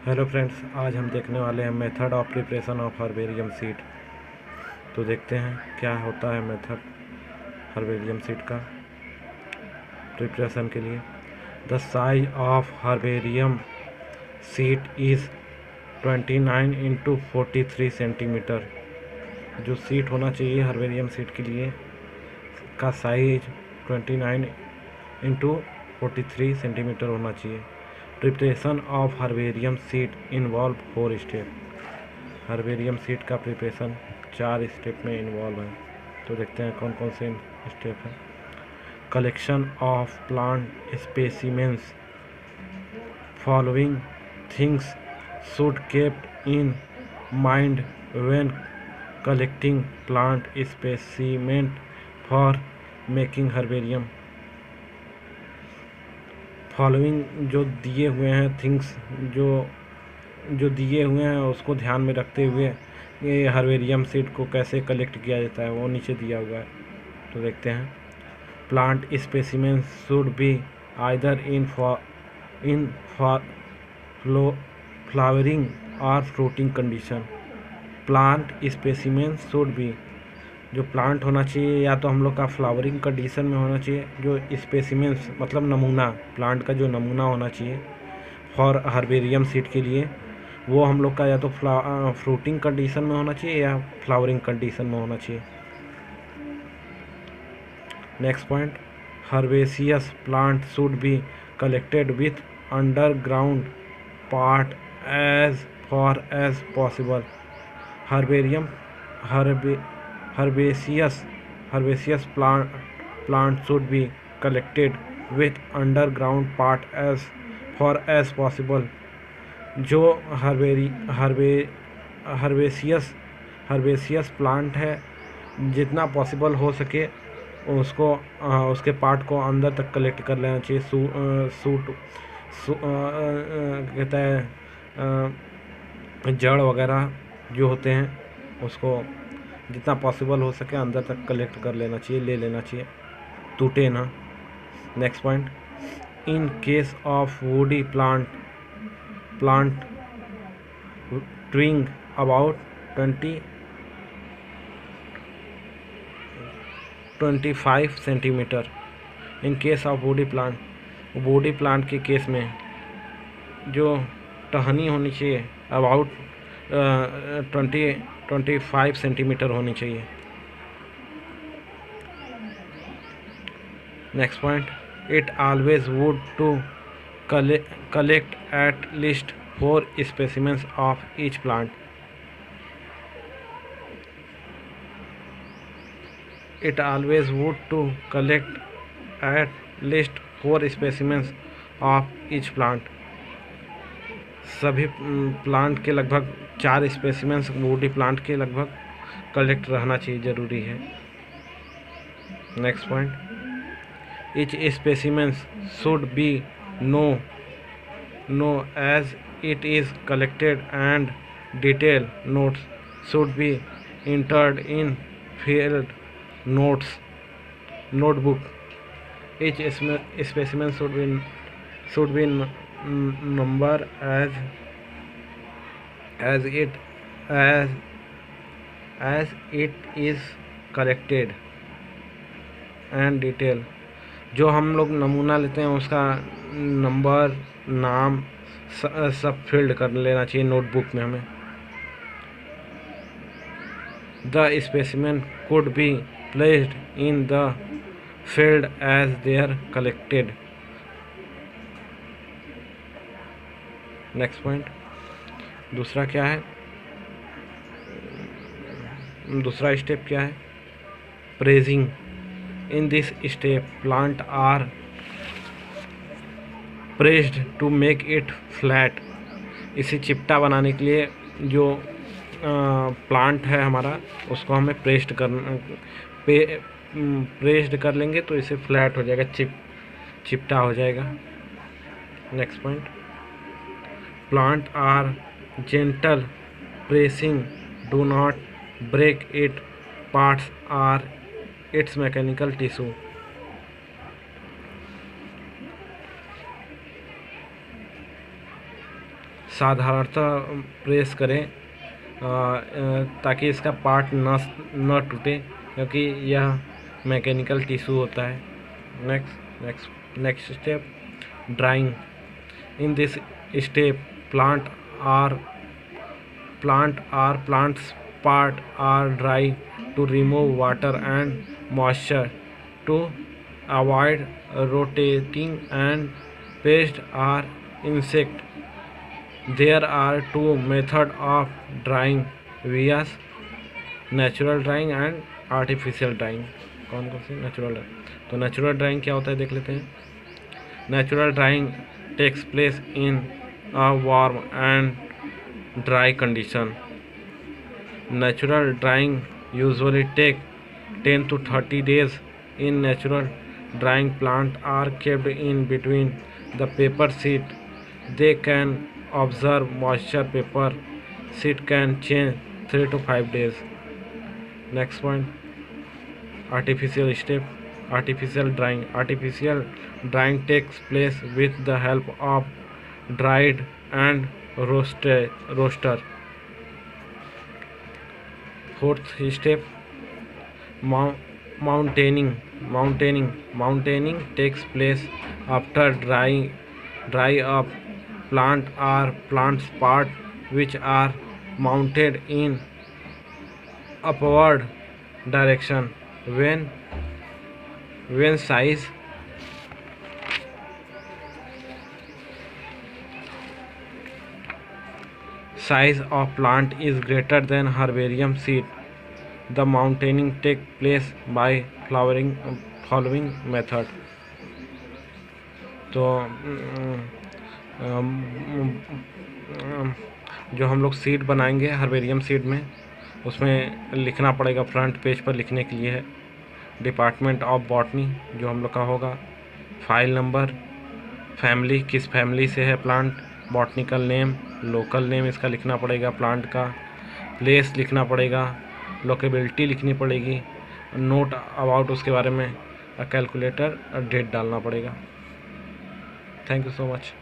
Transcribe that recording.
Hello friends, आज हम देखने वाले हैं method of preparation of herbarium seed. तो देखते हैं क्या होता है मेथड हर्बेरियम सीड का प्रिपरेशन के लिए। The size of herbarium seed is 29 into 43 centimetre. जो सीट होना चाहिए हर्बेरियम सीड के लिए का साइज 29 इंटू 43 सेंटीमीटर होना चाहिए। Preparation of herbarium seed involve 4 step. Herbarium seed का प्रिपरेशन 4 स्टेप में इन्वॉल्व है। तो देखते हैं कौन कौन से स्टेप हैं। Collection of plant specimens. Following things should kept in mind when collecting plant specimen for making herbarium. Following जो दिए हुए हैं थिंग्स जो दिए हुए हैं उसको ध्यान में रखते हुए ये हर्बेरियम सीड को कैसे कलेक्ट किया जाता है वो नीचे दिया हुआ है। तो देखते हैं। Plant specimen should be either in flowering or fruiting condition. Plant specimen should be, जो प्लांट होना चाहिए या तो हम लोग का फ्लावरिंग कंडीशन में होना चाहिए। जो स्पेसिमेंस मतलब नमूना, प्लांट का जो नमूना होना चाहिए फॉर हर्बेरियम सीड के लिए, वो हम लोग का या तो फ्रूटिंग कंडीशन में होना चाहिए या फ्लावरिंग कंडीशन में होना चाहिए। Next point, herbaceous plant should be collected with underground part as far as possible. Herbarium herbaceous plant should be collected with underground part as far as possible। जो herbaceous plant है जितना possible हो सके उसको उसके पार्ट को अंदर तक कलेक्ट कर लेना चाहिए। कहता है जड़ वगैरह जो होते हैं उसको जितना पॉसिबल हो सके अंदर तक कलेक्ट कर लेना चाहिए, ले लेना चाहिए, टूटे ना। Next point, in case of woody plant twig about 25 centimeter. In case of woody plant के केस में जो टहनी होनी चाहिए अबाउट 25 सेंटीमीटर होनी चाहिए। Next point, it always would to collect at least 4 specimens of each plant. It always would to collect at least 4 specimens of each plant. सभी plant के लगभग 4 स्पेसिमेंस वुडी प्लांट के लगभग कलेक्ट रहना चाहिए, ज़रूरी है। Next point, each specimens should be no as it is collected and detail notes should be entered in field notebook। each specimen should be number as it is collected and detail। जो हम लोग नमूना लेते हैं उसका number, नाम सब field कर लेना चाहिए नोटबुक में हमें। The specimen could be placed in the field as they are collected। Next point, दूसरा क्या है, दूसरा स्टेप क्या है, pressing. In this step plant are pressed to make it flat. इसे चिपटा बनाने के लिए जो प्लांट है हमारा उसको हमें प्रेस्ड कर लेंगे तो इसे फ्लैट हो जाएगा, चिपटा हो जाएगा। Next point, plant are gentle pressing do not break it parts are its mechanical tissue. साधारणतः प्रेस करें ताकि इसका पार्ट न टूटे, क्योंकि यह मैकेनिकल टिश्यू होता है। Next step, drawing. In this step plant's part are dry to remove water and moisture to avoid rotating and pest or insect. There are two methods of drying: vias natural drying and artificial drying। कौन कौन सी? Natural. तो natural drying क्या होता है देख लेते हैं। Natural drying takes place in a warm and dry condition. Natural drying usually take 10 to 30 days. In natural drying, plants are kept in between the paper sheet. They can absorb moisture. Paper sheet can change 3 to 5 days. Next point, artificial step, artificial drying. Artificial drying takes place with the help of dried and roaster. Fourth step, mountaining. Mountaining takes place after dry up. Plants part which are mounted in upward direction. When size of plant is greater than herbarium seed, the mountaining takes place by following method। तो जो हम लोग seed बनाएंगे herbarium seed में, उसमें लिखना पड़ेगा, front page पर लिखने के लिए है डिपार्टमेंट ऑफ बॉटनी जो हम लोग का होगा, फाइल नंबर, फैमिली किस फैमिली से है plant, botanical name, local name इसका लिखना पड़ेगा, प्लांट का प्लेस लिखना पड़ेगा, लोकेबिलिटी लिखनी पड़ेगी, नोट अबाउट उसके बारे में, कैलकुलेटर और डेट डालना पड़ेगा। Thank you so much.